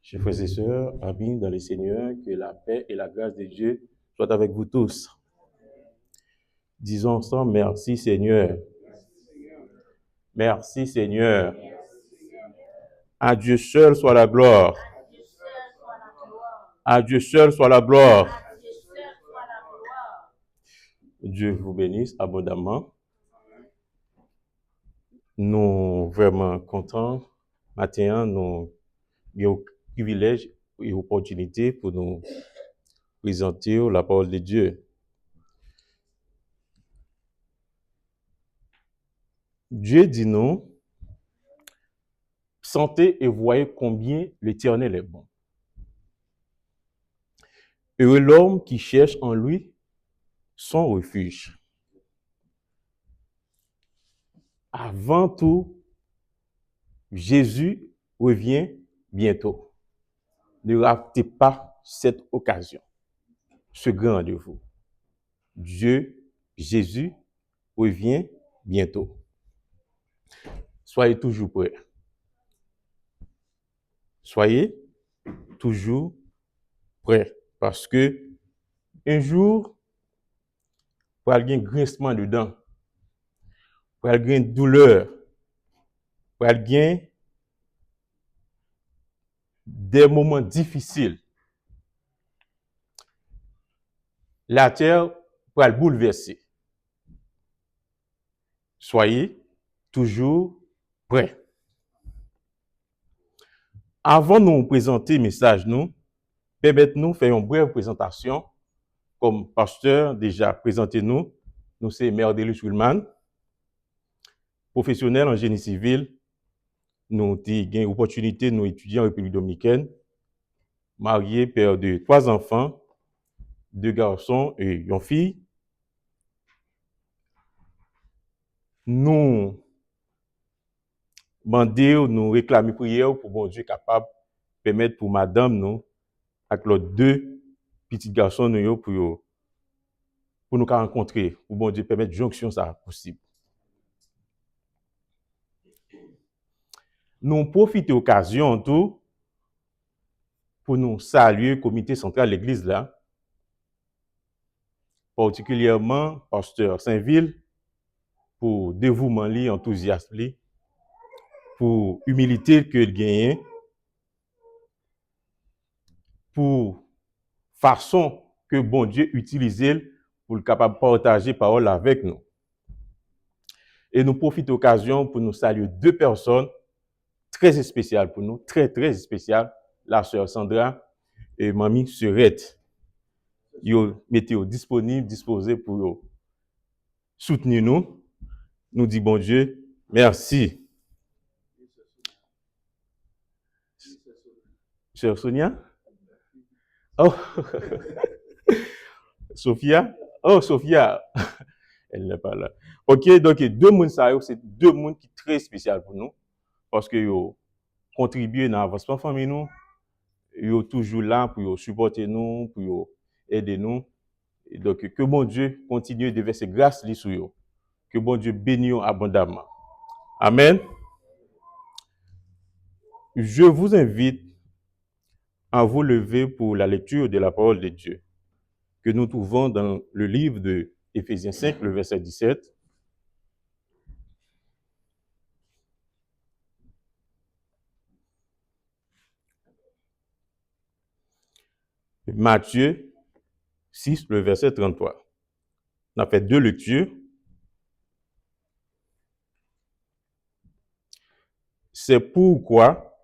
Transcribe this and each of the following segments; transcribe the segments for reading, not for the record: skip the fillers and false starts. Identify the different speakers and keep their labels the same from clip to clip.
Speaker 1: Chers frères et sœurs, amis dans le Seigneur, que la paix et la grâce de Dieu soient avec vous tous. Disons ensemble, merci Seigneur. Merci Seigneur. À Dieu seul soit la gloire. À Dieu seul soit la gloire. Dieu vous bénisse abondamment. Nous vraiment contents. Matin, nous avons privilège et opportunité pour nous présenter la parole de Dieu. Dieu dit nous, sentez et voyez combien l'Éternel est bon. Heureux l'homme qui cherche en lui son refuge. Avant tout, Jésus revient bientôt. Ne ratez pas cette occasion, ce grand rendez-vous. Jésus revient bientôt. Soyez toujours prêts. Soyez toujours prêts. Parce que un jour, pour avoir un grincement dedans, pour avoir une douleur, pour avoir des moments difficiles, la terre pour le bouleverser. Soyez toujours prêts. Avant de nous présenter le message, permettez-nous de faire une brève présentation. Comme pasteur déjà présenté nous c'est Mère Delus Willman, professionnel en génie civil. Nous avons eu l'opportunité de nous étudier en République dominicaine, marié, père de 3 enfants, 2 garçons et une fille. Nous demandons, nous réclamons prière pour bon Dieu capable de permettre pour madame nous, avec les 2 petits garçons nous pour nous rencontrer, pour bon Dieu permettre jonction ça possible. Nous profitons de l'occasion tout pour nous saluer le comité central de l'église là, particulièrement pasteur Saint-Ville, pour dévouement li, enthousiasme li, pour humilité que il gagne, pour façon que bon Dieu utilise pour le capable de partager parole avec nous. Et nous profitons de l'occasion pour nous saluer 2 personnes très spéciales pour nous, très spéciales, la sœur Sandra et mamie Serette. Ils mettez disponibles, disposés pour soutenir nous. Nous dit bon Dieu, merci. Sœur Sonia? Oh, Sophia? Oh, Sophia. Elle n'est pas là. Ok, donc 2 personnes, c'est 2 personnes qui sont très spéciales pour nous. Parce qu'ils ont contribué dans l'avancement famille nous. Ils sont toujours là pour supporter nous, pour aider nous. Et donc, que bon Dieu continue de verser grâce sur eux. Que bon Dieu bénisse abondamment. Amen. Je vous invite à vous lever pour la lecture de la parole de Dieu que nous trouvons dans le livre de Éphésiens 5, le verset 17. Matthieu 6, le verset 33. On a fait 2 lectures. C'est pourquoi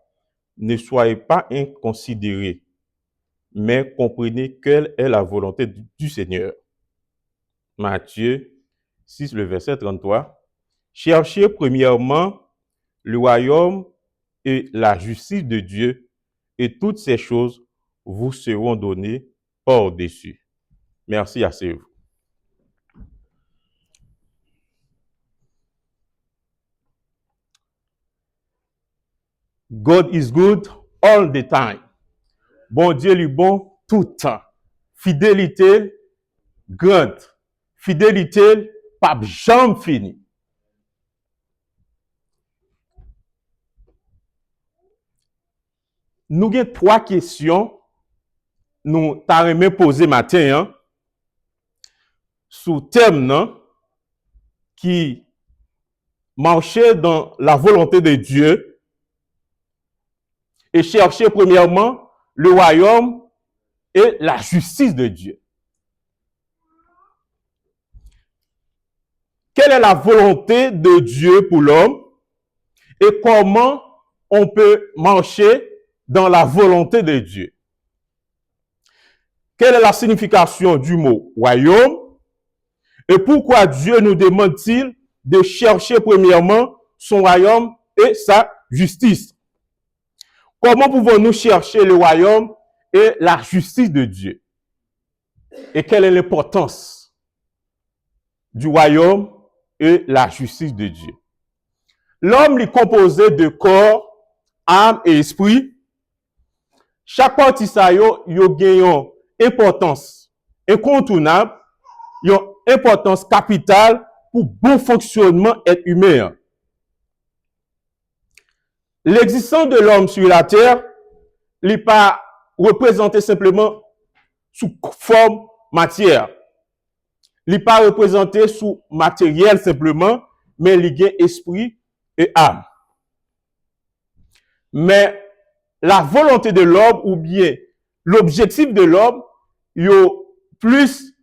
Speaker 1: ne soyez pas inconsidérés, mais comprenez quelle est la volonté du Seigneur. Matthieu 6, le verset 33. Cherchez premièrement le royaume et la justice de Dieu, et toutes ces choses vous seront données par-dessus. Merci, asseyez-vous. God is good all the time. Bon Dieu lui bon tout le temps. Fidélité grande. Fidélité pas jamais fini. nous avons trois questions nous t'arrêter poser matin hein, sous thème non, qui marchait dans la volonté de Dieu et chercher premièrement le royaume et la justice de Dieu. Quelle est la volonté de Dieu pour l'homme et comment on peut marcher dans la volonté de Dieu? Quelle est la signification du mot royaume et pourquoi Dieu nous demande-t-il de chercher premièrement son royaume et sa justice? Comment pouvons-nous chercher le royaume et la justice de Dieu? Et quelle est l'importance du royaume et la justice de Dieu? L'homme est composé de corps, âme et esprit. Chaque partie ça yo gagne importance incontournable, une importance capitale pour bon fonctionnement être humain. L'existence de l'homme sur la terre n'est pas représentée simplement sous forme matière. Il n'est pas représenté sous matériel simplement, mais il y a esprit et âme. Mais la volonté de l'homme ou bien l'objectif de l'homme, il est plus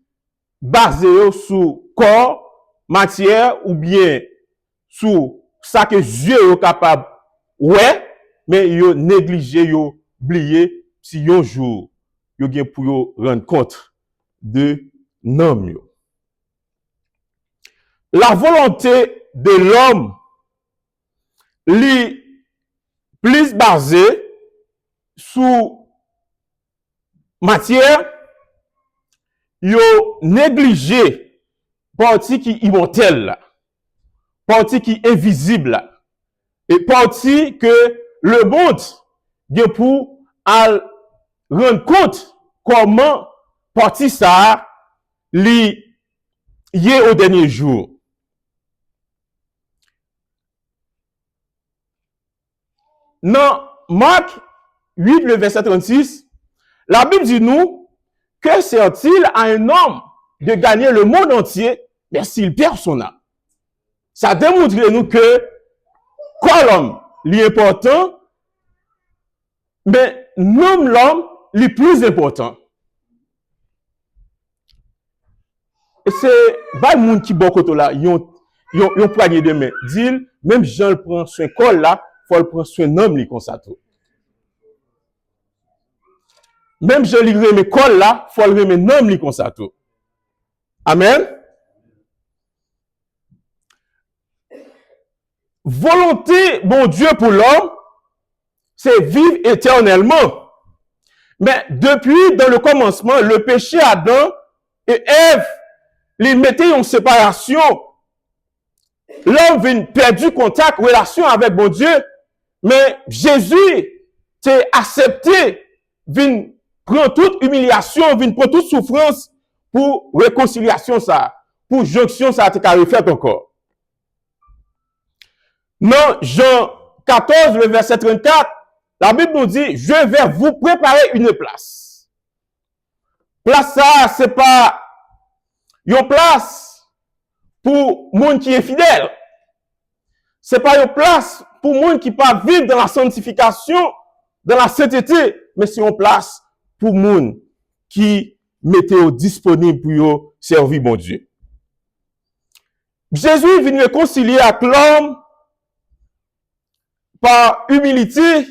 Speaker 1: basé sur corps, matière ou bien sur ça que Dieu est capable. Ouais, mais il est négligé, il est oublié si un jour, il est pour rendre compte de l'homme. La volonté de l'homme est plus basée sur matière, yo négligé partie qui immortelle, partie qui invisible, et partie que le monde vient pour rendre compte comment partie ça li y est au dernier jour. Dans Marc 8, le verset 36, la Bible dit nous que sert-il à un homme de gagner le monde entier, mais s'il perd son âme? Ça démontre nous que quoi l'homme l'important, mais l'homme le plus important. Et c'est pas le monde qui bokoto là, yon poignée de main. Dit même Jean le prend soin col là, faut le prendre soin homme li comme ça tout. Même Jean li remet col là, faut le remettre homme li comme ça tout. Amen. Volonté, bon Dieu pour l'homme, c'est vivre éternellement. Mais depuis, dans le commencement, le péché Adam et Ève, les mettaient en séparation. L'homme vient perdre contact, relation avec bon Dieu. Mais Jésus s'est accepté, vient prendre toute humiliation, vient prendre toute souffrance pour réconciliation ça, pour jonction ça a été fait encore. Dans Jean 14, le verset 34, la Bible nous dit, je vais vous préparer une place. Place ça, c'est pas une place pour monde qui est fidèle. C'est pas une place pour monde qui pas vivre dans la sanctification, dans la sainteté, mais c'est une place pour monde qui mettait disponible pour servir mon Dieu. Jésus vient réconcilier avec l'homme par humilité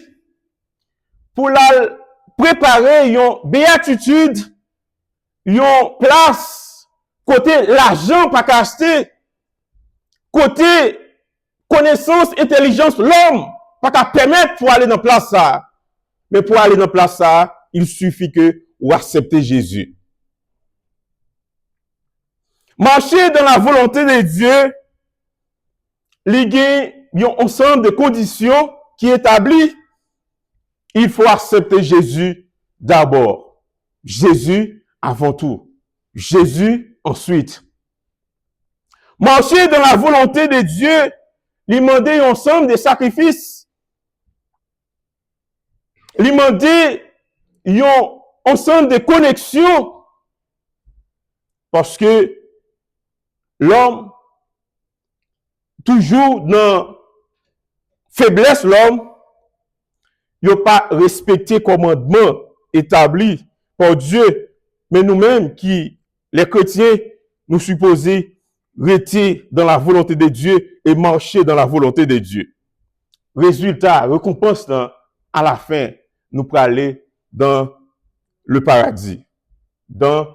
Speaker 1: pour la préparer une béatitude, une place côté l'argent pas acheter, côté connaissance, intelligence, l'homme pas qu'à permettre pour aller dans place ça. Mais pour aller dans place ça, il suffit que ou accepter Jésus. Marcher dans la volonté de Dieu, il y a un ensemble de conditions qui établissent. Il faut accepter Jésus d'abord. Jésus avant tout. Jésus ensuite. Marcher dans la volonté de Dieu, il demande un ensemble de sacrifices. il m'a dit, ils ont ensemble de connexions. Parce que l'homme, toujours dans faiblesse, l'homme, il n'a pas respecté commandement établi par Dieu. Mais nous-mêmes, qui, les chrétiens, nous supposons rester dans la volonté de Dieu et marcher dans la volonté de Dieu. Résultat, récompense, à la fin, nous pourrons aller dans le paradis, dans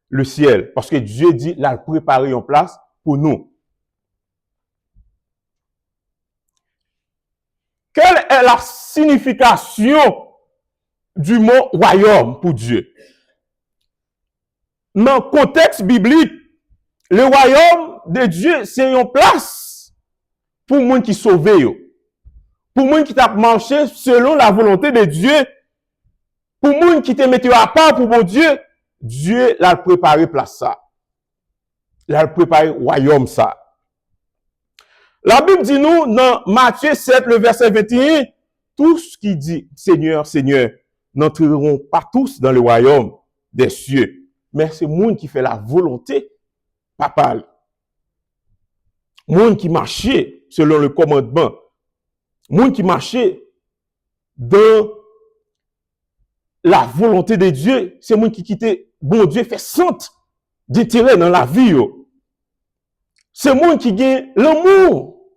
Speaker 1: le ciel. Parce que Dieu dit, il a préparé une place pour nous. Quelle est la signification du mot royaume pour Dieu? Dans le contexte biblique, le royaume de Dieu, c'est une place pour les gens qui sauvent. Pour les gens qui t'a marché selon la volonté de Dieu. Pour les gens qui te mettent à part pour mon Dieu, Dieu l'a préparé place ça. Il a préparé royaume ça. La Bible dit nous, dans Matthieu 7, le verset 21, tous qui dit Seigneur, Seigneur, n'entreront pas tous dans le royaume des cieux. Mais c'est le monde qui fait la volonté, papa. Le monde qui marchait selon le commandement. Le monde qui marchait dans la volonté de Dieu. C'est le monde qui quittait, bon Dieu fait centre d'intérêt dans la vie. C'est le monde qui gagne l'amour.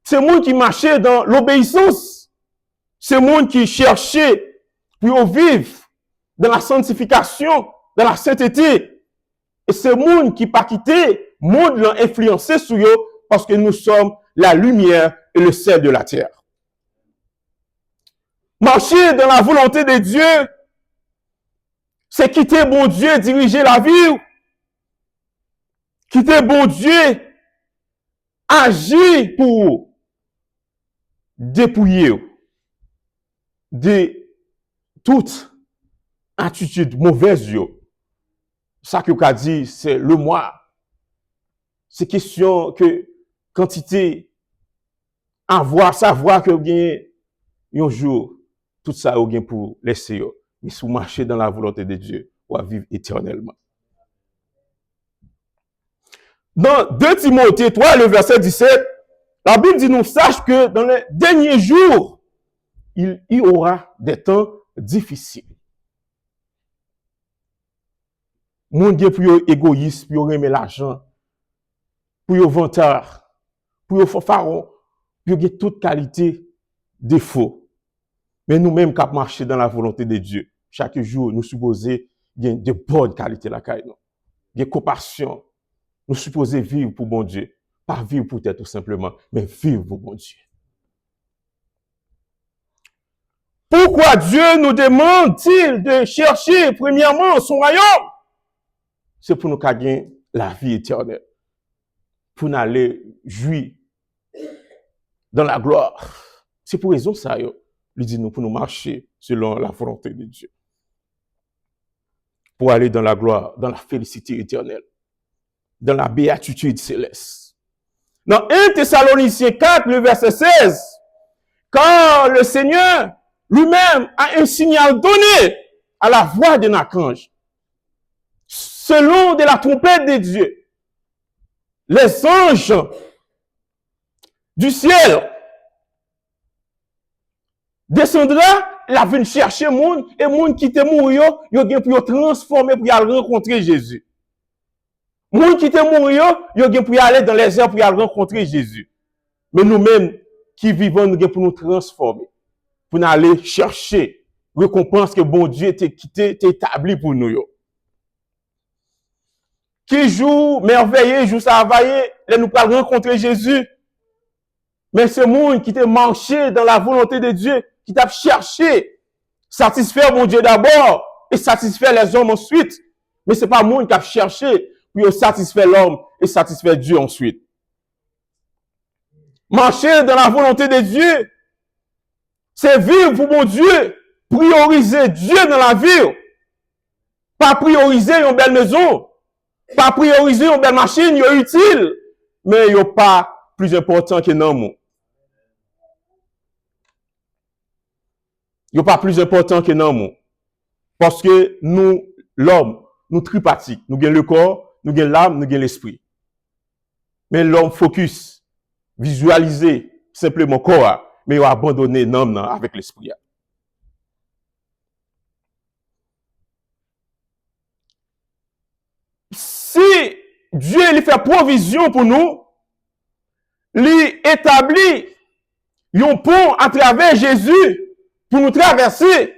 Speaker 1: C'est le monde qui marchait dans l'obéissance. C'est le monde qui cherchait pour vivre dans la sanctification, dans la sainteté. Et c'est le monde qui pas quitté, le monde l'a influencé sur eux parce que nous sommes la lumière et le sel de la terre. Marcher dans la volonté de Dieu, c'est quitter bon Dieu, diriger la vie. Quitter bon Dieu, agir pour dépouiller de toute attitude mauvaise. Ça que vous avez dit, c'est le moi. C'est question que quantité, avoir, savoir que vous avez un jour, tout ça vous avez pour laisser. Mais si vous marchez dans la volonté de Dieu, vous allez vivre éternellement. Dans 2 Timothée 3, le verset 17, la Bible dit nous sache que dans les derniers jours, il y aura des temps difficiles. Mon Dieu pour être égoïste, pour aimer l'argent, pour être vantard, pour être fanfaron, pour avoir toute qualité défaut. Mais nous-mêmes, qui marchons dans la volonté de Dieu, chaque jour, nous supposons gagner de bonnes qualités la caille, de compassion. Nous supposons vivre pour bon Dieu. Pas vivre pour être tout simplement, mais vivre pour bon Dieu. Pourquoi Dieu nous demande-t-il de chercher premièrement son royaume? C'est pour nous gagner la vie éternelle. Pour nous aller jouir dans la gloire. C'est pour raison ça, il dit nous pour nous marcher selon la volonté de Dieu. Pour aller dans la gloire, dans la félicité éternelle. Dans la béatitude céleste. Dans 1 Thessaloniciens 4, le verset 16, quand le Seigneur lui-même a un signal donné à la voix d'un archange, selon de la trompette de Dieu, les anges du ciel descendra, la viennent chercher monde et monde qui était mort, yo pour transformer pour aller rencontrer Jésus. Moun qui te mourir, yo gen pour aller dans les airs pour aller rencontrer Jésus. Mais nous-mêmes qui vivons, nous gen pour nous transformer, pour nous aller chercher récompense que bon Dieu t'a quitté, t'a établi pour nous yo. Qui joue merveilleux, joue ça vaillé, là nous pour rencontrer Jésus. Mais c'est monde qui t'a marché dans la volonté de Dieu, qui t'a cherché satisfaire mon Dieu d'abord et satisfaire les hommes ensuite. Mais c'est pas monde qui a cherché pour satisfaire l'homme et satisfaire Dieu ensuite. Marcher dans la volonté de Dieu, c'est vivre pour mon Dieu, prioriser Dieu dans la vie. Pas prioriser une belle maison, pas prioriser une belle machine, c'est utile, mais c'est pas plus important que non. Il n'est pas plus important que l'amour. Parce que nous, l'homme, nous tripartites. Nous avons le corps, nous avons l'âme, nous avons l'esprit. Mais l'homme focus, visualiser simplement le corps, mais il a abandonné l'âme avec l'esprit. Si Dieu il fait provision pour nous, il établit un pont à travers Jésus pour nous traverser,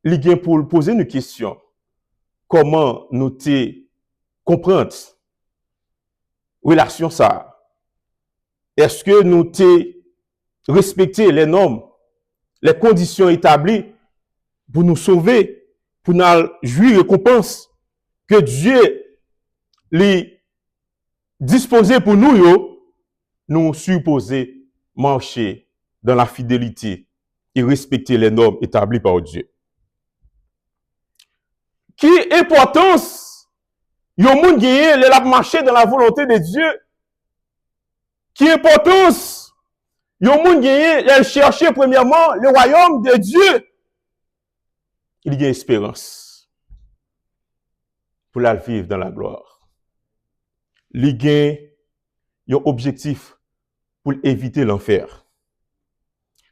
Speaker 1: il vient pour poser une question. Comment nous te comprendre relation ça? Est-ce que nous te respecter les normes, les conditions établies pour nous sauver, pour nous jouir récompense que Dieu les disposé pour nous, nous supposer marcher dans la fidélité et respecter les normes établies par Dieu. Qui importance yon moun gagné le marcher dans la volonté de Dieu? Qui importance yon moun gagné le chercher premièrement le royaume de Dieu? Il y a espérance pour la vivre dans la gloire. Il y a un objectif pour éviter l'enfer.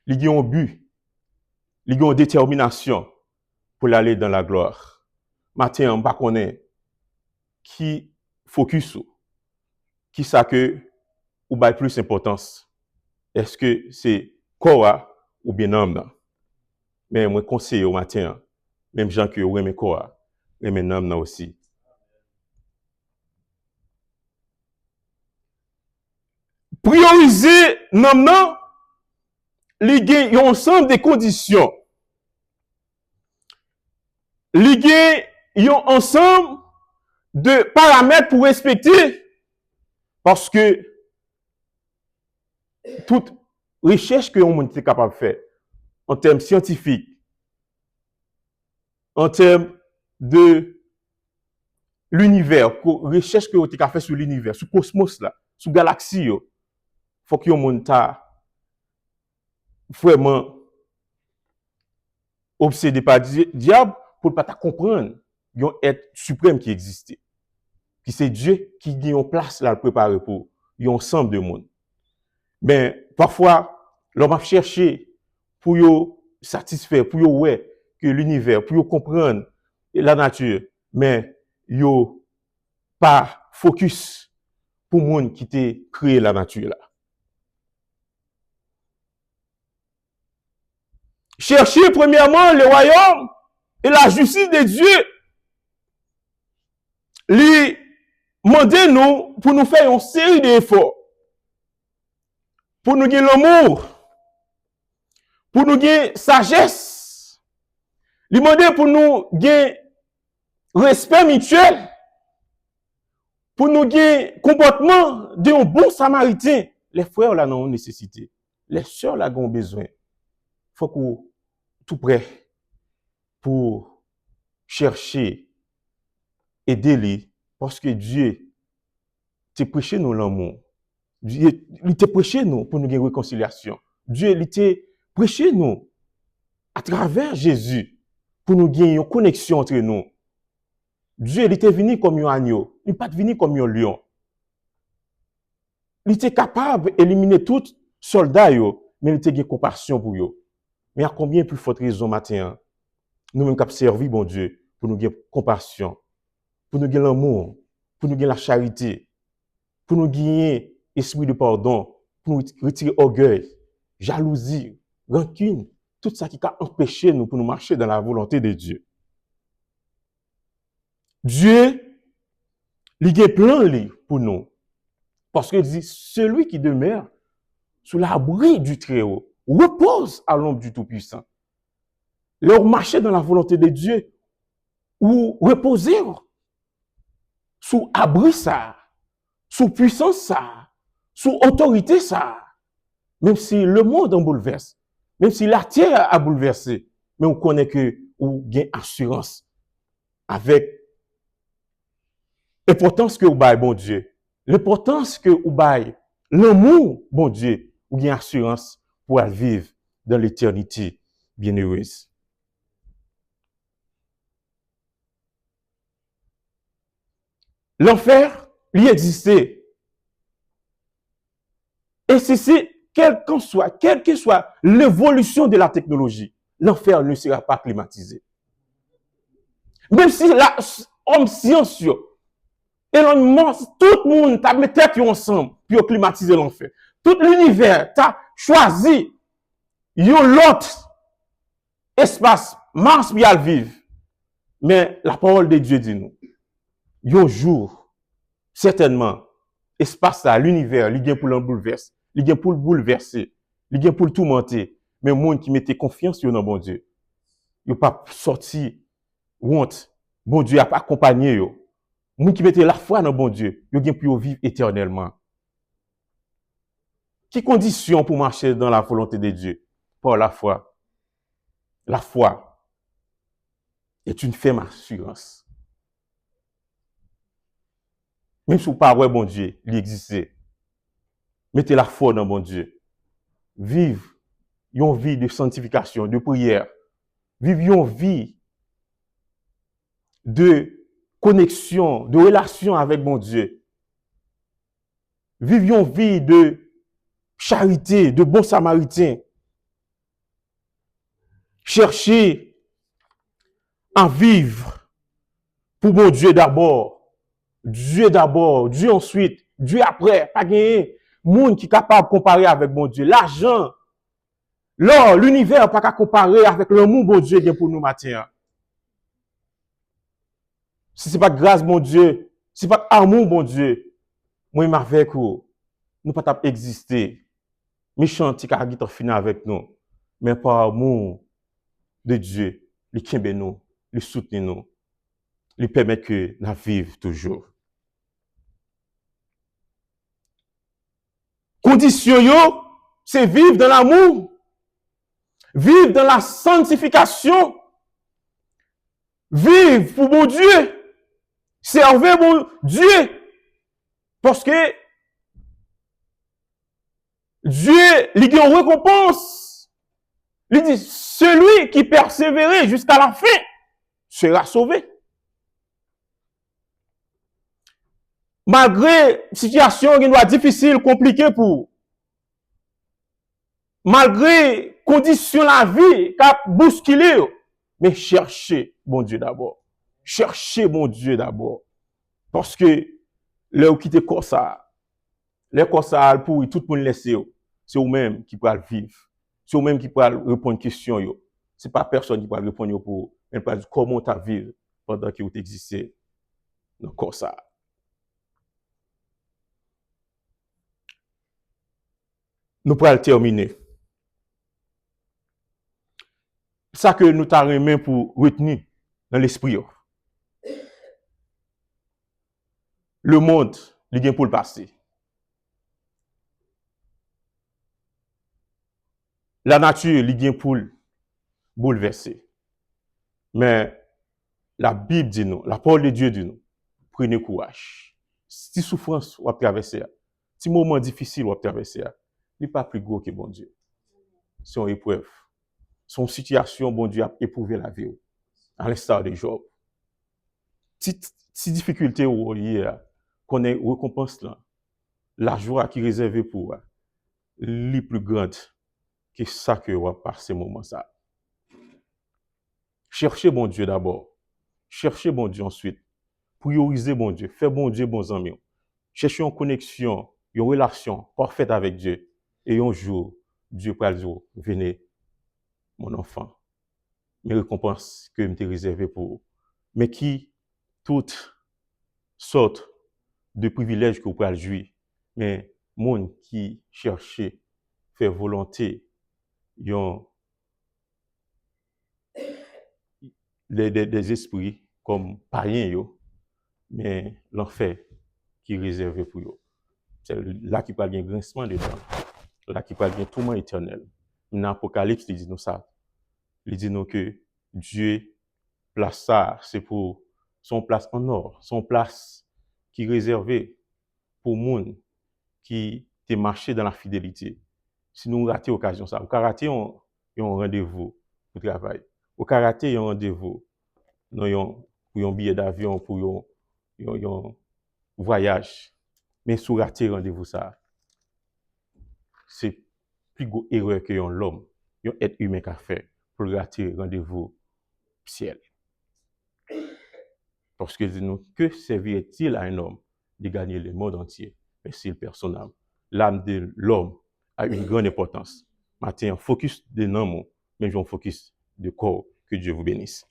Speaker 1: Il y a un but, il y a une détermination pour aller dans la gloire. Matin, on ne connaît pas qui focus ou qui ça que ou bail plus importance. Est-ce que c'est corps ou bien âme? Mais moi conseille au matin, même gens que ouais mes corps, mais mes âme aussi. Prioriser l'âme, il y a un ensemble de conditions. Il y a un ensemble de paramètres pour respecter. Parce que toute recherche que on est capable de faire en termes scientifiques, en termes de l'univers, recherche que on est capable de faire sur l'univers, sur le cosmos, là, sur la galaxie, il faut que on ta vraiment obsédé par le diable pour ne pas comprendre qu'il y a un être suprême qui existait. Qui c'est Dieu qui a une place là préparée pour un ensemble de monde. Mais parfois, l'on va chercher pour yo satisfaire, pour yo ouais que l'univers, pour yo comprendre la nature, mais yo pas focus pour monde qui t'a créé la nature là. Chercher premièrement le royaume et la justice de Dieu. Lui demander nous pour nous faire une série d'efforts. Pour nous gagner l'amour. Pour nous gagner sagesse. Lui demander pour nous gagner respect mutuel. Pour nous gagner comportement d'un bon samaritain. Les frères là ont nécessité. Les sœurs là ont besoin. Faut qu'on tout prêt pour chercher, aider les, parce que Dieu t'a prêché nous l'amour. Dieu, il t'a prêché nous pour nous gagner réconciliation. Dieu, il t'a prêché nous à travers Jésus pour nous gagner une connexion entre nous. Dieu, il était venu comme un agneau, il n'est pas venu comme un lion. Il était capable d'éliminer tout soldat, mais il était gagné compassion pour eux. Mais à combien plus forte raison matin, nous-mêmes qui avons servi, bon Dieu, pour nous gagner compassion, pour nous gagner l'amour, pour nous gagner la charité, pour nous gagner esprit de pardon, pour nous retirer orgueil, jalousie, rancune, tout ça qui a empêché nous pour nous marcher dans la volonté de Dieu. Dieu, il a un plan pour nous. Parce qu'il dit, celui qui demeure sous l'abri du Très-Haut repose à l'ombre du Tout-Puissant. Leur marcher dans la volonté de Dieu ou reposer sous abri ça, sous puissance ça, sous autorité ça. Même si le monde en bouleverse, même si la terre a bouleversé, mais on connaît que on gagne assurance avec l'importance que vous baille bon Dieu, l'importance que vous baille l'amour bon Dieu, ou gagne assurance pour vivre dans l'éternité bienheureuse. L'enfer, il existait. Et c'est quelle que soit l'évolution de la technologie, l'enfer ne sera pas climatisé. Même si l'homme science, Elon Musk, tout le monde t'a mis tête ensemble pour climatiser l'enfer. Tout l'univers t'a choisi l'autre espace, Mars pour y vivre. Mais la parole de Dieu dit nous, un jour, certainement, espace là, l'univers, il vient pour le bouleverser, il vient pour le bouleverser, il vient pour le tourmenter. Mais le monde qui mettait confiance dans bon Dieu, il n'a pas sorti honte. Bon Dieu a pas accompagné yo. Moun qui mettait la foi dans bon Dieu, yo gen pour vivre éternellement. Qui condition pour marcher dans la volonté de Dieu? Par la foi. La foi est une ferme assurance. Même si vous ne pas ouais bon Dieu, il existe. Mettez la foi dans bon Dieu. Vive une vie de sanctification, de prière. Vive une vie de connexion, de relation avec mon Dieu. Vive une vie de charité, de bon samaritain. Cherchez à vivre pour mon Dieu d'abord. Dieu d'abord, Dieu ensuite, Dieu après. Pas gagner monde qui est capable de comparer avec mon Dieu. L'argent, l'or, l'univers pas qu'à comparer avec l'amour bon Dieu qui est pour nous matin. Si c'est pas grâce mon Dieu, si c'est pas amour bon Dieu, moi avec vous, nous pas exister. Méchant qui a fini avec nous, mais par amour de Dieu, il kembe nous, il soutient nous, il permet que nous vivions toujours. Condition yo, c'est vivre dans l'amour, vivre dans la sanctification, vivre pour mon Dieu, servir mon Dieu, parce que Dieu, il a une récompense. Il dit, celui qui persévérait jusqu'à la fin sera sauvé. Malgré situation qui doit difficile, compliquée pour, malgré conditions de la vie qui a bousculé, mais cherchez bon Dieu d'abord. Cherchez bon Dieu d'abord. Parce que, là où quitte comme ça, les comme ça, pour tout le monde laisser, c'est vous-même qui pouvez vivre. C'est vous-même qui pouvez répondre à une question. Ce n'est pas personne qui peut répondre pour, mais pas comment tu as vécu pendant que vous existez dans comme ça. Nous pourrons terminer. Ça que nous t'avons pour retenir dans l'esprit. Le monde, il vient pour le passé. La nature, il vient pour le bouleverser. Mais la Bible dit nous, la parole de Dieu dit nous, prenez courage. Si souffrance ou traverser, si moment difficile ou traverser, il n'est pas plus gros que bon Dieu. C'est une épreuve. Son situation, bon Dieu a éprouvé la vie, à l'instar de Job. Si difficulté ou hier, qu'on ait récompense là, la joie qui est réservée pour les plus grande que ça que va passer moment ça. Cherchez bon Dieu d'abord. Cherchez bon Dieu ensuite. Priorisez bon Dieu. Faites bon Dieu bons amis. Cherchez une connexion, une relation parfaite avec Dieu. Et un jour, Dieu pourra dire, venez, mon enfant. Mes récompenses que je m'ai réservées pour vous. Mais qui, toutes sortes de privilèges que vous pouvez jouir. Mais, monde qui cherche, faire volonté, des esprits comme païens, mais l'enfer qui est réservé pour eux. C'est là qui parle d'un grincement de dents, là qui parle d'un tourment éternel. Dans l'Apocalypse, il dit nous ça. Il dit nous que Dieu place ça, c'est pour son place en or, son place qui est réservée pour le monde qui te marché dans la fidélité. Si nous ratons l'occasion ça, nous ratons un rendez-vous pour travail. Ou rater un rendez-vous pour un billet d'avion, pour un voyage. Mais si rater rendez-vous ça, c'est plus gros erreur que l'homme, un être humain qu'a fait pour rater rendez-vous ciel. Parce que dis-nous, que servirait-il à un homme de gagner le monde entier, mais s'il perd son âme? L'âme de l'homme a une grande importance. Maintenant, focus de non, mais je focus de corps. Que Dieu vous bénisse.